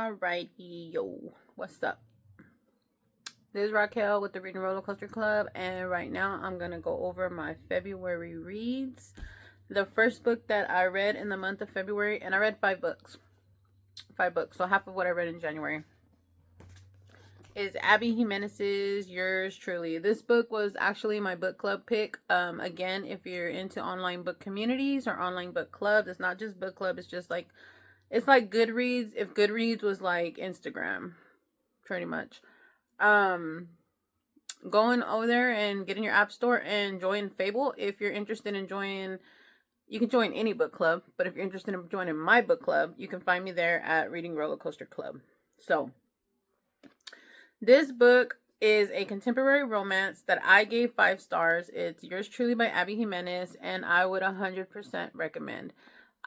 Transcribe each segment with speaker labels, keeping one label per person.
Speaker 1: Alrighty, yo, what's up? This is Raquel with the Reading Roller Coaster Club, and right now I'm gonna go over my February reads. The first book that I read in the month of February, and I read 5 books, so half of what I read in January, is Abby Jimenez's Yours Truly. This book was actually my book club pick. Again, if you're into online book communities or online book clubs, it's not just book club, it's just like, it's like Goodreads, if Goodreads was like Instagram, pretty much. Going over there and getting your app store and join Fable. If you're interested in joining, you can join any book club, but if you're interested in joining my book club, you can find me there at Reading Roller Coaster Club. So this book is a contemporary romance that I gave 5 stars. It's Yours Truly by Abby Jimenez, and I would 100% recommend.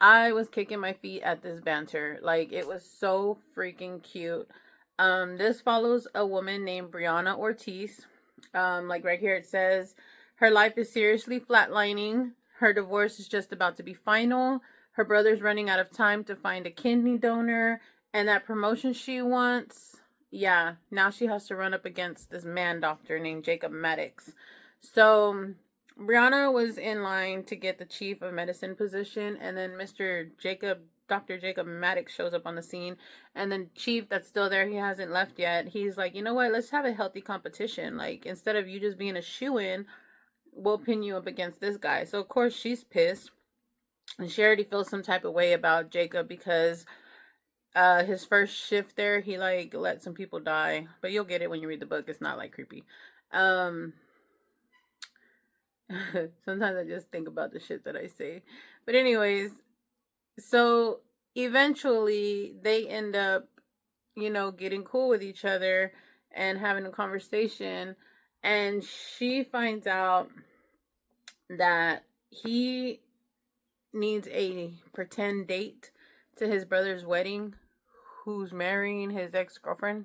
Speaker 1: I was kicking my feet at this banter. Like, it was so freaking cute. This follows a woman named Brianna Ortiz. Like right here it says, her life is seriously flatlining. Her divorce is just about to be final. Her brother's running out of time to find a kidney donor. And that promotion she wants, yeah, now she has to run up against this man doctor named Jacob Maddox. So Brianna was in line to get the chief of medicine position, and then Dr. Jacob Maddox shows up on the scene, and then chief that's still there, he hasn't left yet. He's like, you know what, let's have a healthy competition. Like, instead of you just being a shoo-in, we'll pin you up against this guy. So of course she's pissed, and she already feels some type of way about Jacob because his first shift there, he like let some people die, but you'll get it when you read the book. It's not like creepy. Sometimes I just think about the shit that I say. But anyways, so eventually they end up, getting cool with each other and having a conversation. And she finds out that he needs a pretend date to his brother's wedding, who's marrying his ex-girlfriend.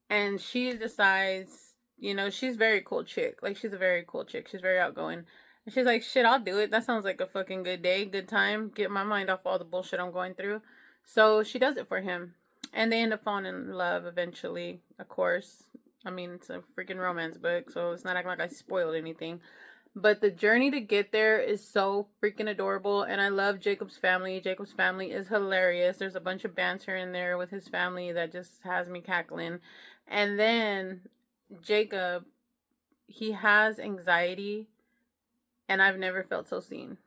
Speaker 1: And she decides, she's a very cool chick. Like, she's a very cool chick. She's very outgoing. And she's like, shit, I'll do it. That sounds like a fucking good day, good time. Get my mind off all the bullshit I'm going through. So she does it for him. And they end up falling in love eventually, of course. I mean, it's a freaking romance book, so it's not acting like I spoiled anything. But the journey to get there is so freaking adorable. And I love Jacob's family. Jacob's family is hilarious. There's a bunch of banter in there with his family that just has me cackling. And then Jacob, he has anxiety. And I've never felt so seen.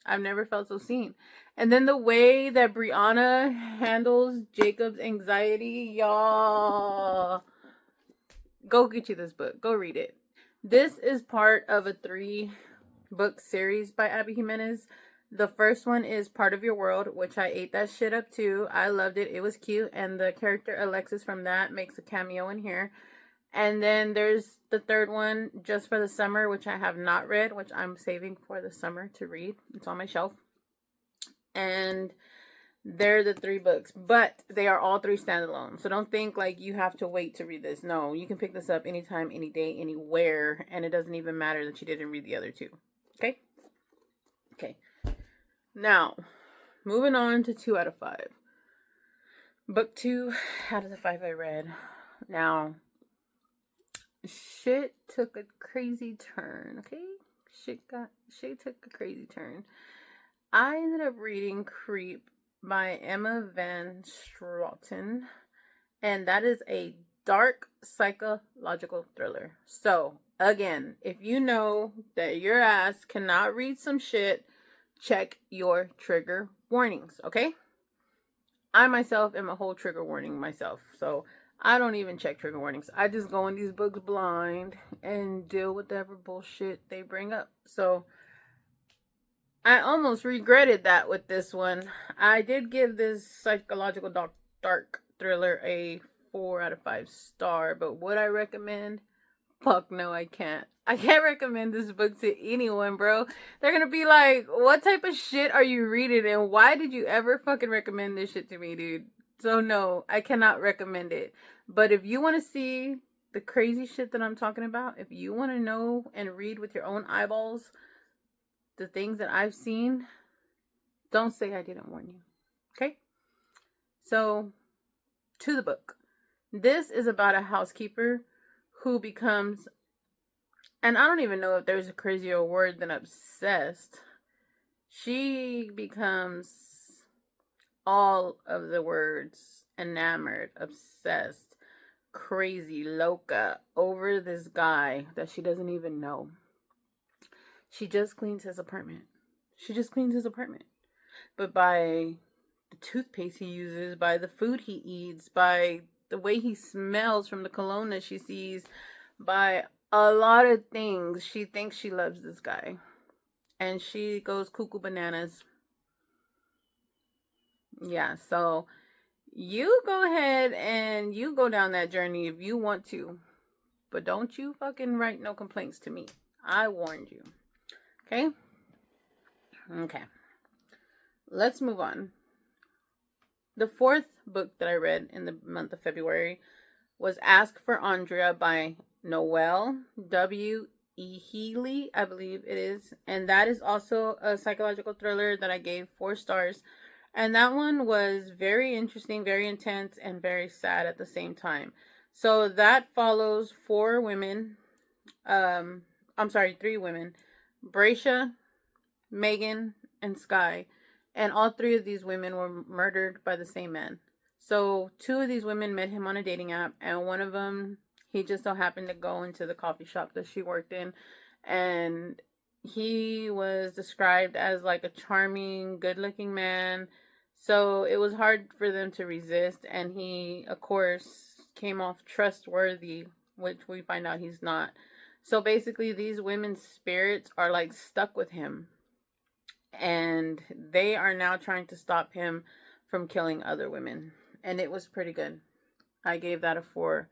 Speaker 1: I've never felt so seen. And then the way that Brianna handles Jacob's anxiety, y'all. Go get you this book. Go read it. This is part of a 3-book series by Abby Jimenez. The first one is Part of Your World, which I ate that shit up too. I loved it. It was cute. And the character Alexis from that makes a cameo in here. And then there's the 3rd one, Just for the Summer, which I have not read, which I'm saving for the summer to read. It's on my shelf. And they're the 3 books, but they are all 3 standalone. So don't think like you have to wait to read this. No, you can pick this up anytime, any day, anywhere, and it doesn't even matter that you didn't read the other 2. Okay? Okay. Now, moving on to 2 out of 5. Book 2 out of the 5 I read. Now, shit took a crazy turn, okay? Shit took a crazy turn. I ended up reading Creep by Emma Van Straten, and that is a dark psychological thriller. So, again, if you know that your ass cannot read some shit, check your trigger warnings, okay? I myself am a whole trigger warning myself, so I don't even check trigger warnings. I just go in these books blind and deal with whatever bullshit they bring up. So I almost regretted that with this one. I did give this psychological dark thriller a 4 out of 5 star, but would I recommend? Fuck no, I can't. I can't recommend this book to anyone, bro. They're gonna be like, what type of shit are you reading, and why did you ever fucking recommend this shit to me, dude? So no, I cannot recommend it. But if you want to see the crazy shit that I'm talking about, if you want to know and read with your own eyeballs the things that I've seen, don't say I didn't warn you. Okay? So to the book. This is about a housekeeper who becomes, and I don't even know if there's a crazier word than obsessed. She becomes all of the words: enamored, obsessed, crazy, loca, over this guy that she doesn't even know. She just cleans his apartment. But by the toothpaste he uses, by the food he eats, by the way he smells from the cologne that she sees, by a lot of things, she thinks she loves this guy. And she goes cuckoo bananas. Yeah, so you go ahead and you go down that journey if you want to. But don't you fucking write no complaints to me. I warned you. Okay? Okay. Let's move on. The fourth book that I read in the month of February was Ask for Andrea by Noelle W. IHILI, I believe it is. And that is also a psychological thriller that I gave 4 stars. And that one was very interesting, very intense, and very sad at the same time. So that follows 4 women. 3 women. Bracia, Megan, and Sky. And all 3 of these women were murdered by the same man. So 2 of these women met him on a dating app, and one of them, he just so happened to go into the coffee shop that she worked in, and he was described as like a charming, good-looking man. So it was hard for them to resist, and he, of course, came off trustworthy, which we find out he's not. So basically, these women's spirits are like stuck with him, and they are now trying to stop him from killing other women. And it was pretty good. I gave that a 4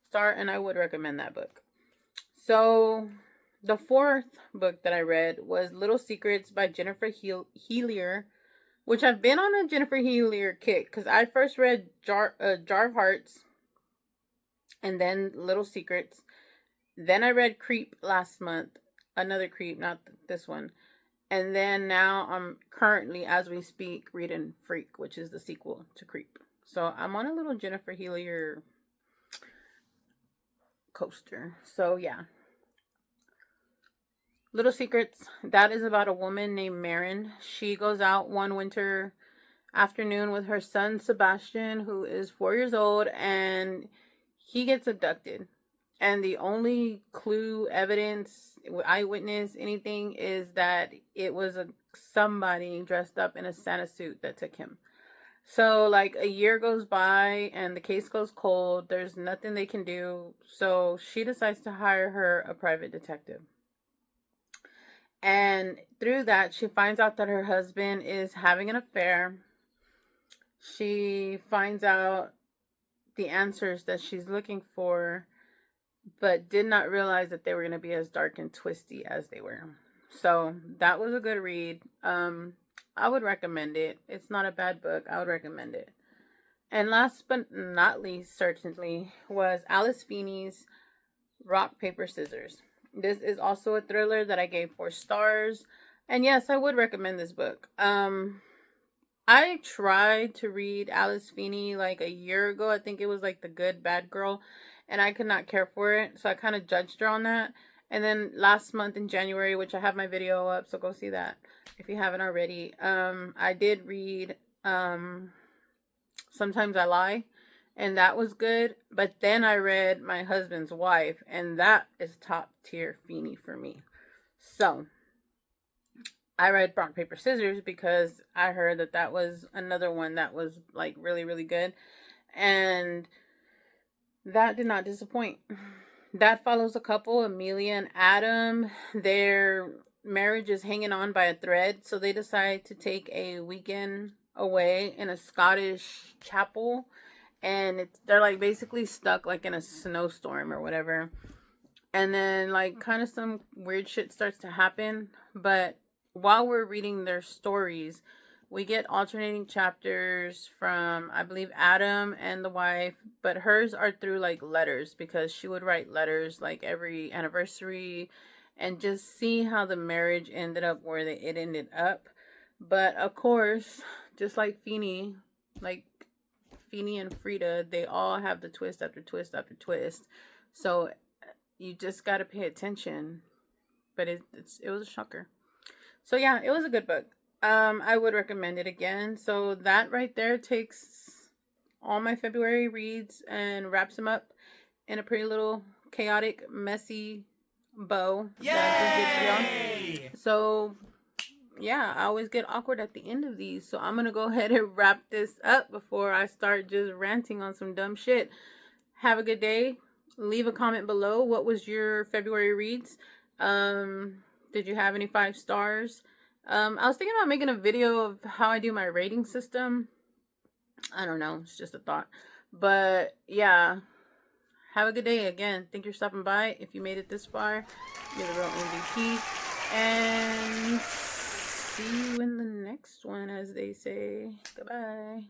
Speaker 1: star, and I would recommend that book. So the 4th book that I read was Little Secrets by Jennifer Hillier, which I've been on a Jennifer Hillier kick, because I first read Jar of Hearts, and then Little Secrets. Then I read Creep last month. Another Creep, not this one. And then now I'm currently, as we speak, reading Freak, which is the sequel to Creep. So I'm on a little Jennifer Hillier coaster. So yeah. Little Secrets, that is about a woman named Marin. She goes out one winter afternoon with her son Sebastian, who is 4 years old, and he gets abducted. And the only clue, evidence, eyewitness, anything is that it was somebody dressed up in a Santa suit that took him. So like a year goes by and the case goes cold. There's nothing they can do. So she decides to hire her a private detective. And through that, she finds out that her husband is having an affair. She finds out the answers that she's looking for, but did not realize that they were going to be as dark and twisty as they were. So that was a good read. I would recommend it. It's not a bad book. I would recommend it. And last but not least, certainly, was Alice Feeney's Rock, Paper, Scissors. This is also a thriller that I gave 4 stars. And yes, I would recommend this book. I tried to read Alice Feeney like a year ago. I think it was like The Good Bad Girl. And I could not care for it. So I kind of judged her on that. And then last month in January, which I have my video up, so go see that if you haven't already. I did read Sometimes I Lie. And that was good. But then I read My Husband's Wife. And that is top tier Feeney for me. So I read Rock, Paper, Scissors because I heard that that was another one that was like really, really good. And that did not disappoint. That follows a couple, Amelia and Adam. Their marriage is hanging on by a thread. So they decide to take a weekend away in a Scottish chapel. And they're like basically stuck like in a snowstorm or whatever. And then like kind of some weird shit starts to happen. But while we're reading their stories, we get alternating chapters from, I believe, Adam and the wife. But hers are through like letters, because she would write letters like every anniversary and just see how the marriage ended up where it ended up. But of course, just like Feeney, like Feeny and Frida, they all have the twist after twist after twist. So you just got to pay attention. But it was a shocker. So yeah, it was a good book. I would recommend it again. So that right there takes all my February reads and wraps them up in a pretty little chaotic, messy bow. Yay! So yeah, I always get awkward at the end of these. So I'm gonna go ahead and wrap this up before I start just ranting on some dumb shit. Have a good day. Leave a comment below. What was your February reads? Did you have any 5 stars? I was thinking about making a video of how I do my rating system. I don't know. It's just a thought. But yeah, have a good day. Again, thank you for stopping by. If you made it this far, you're the real MVP. And see you in the next one, as they say. Goodbye.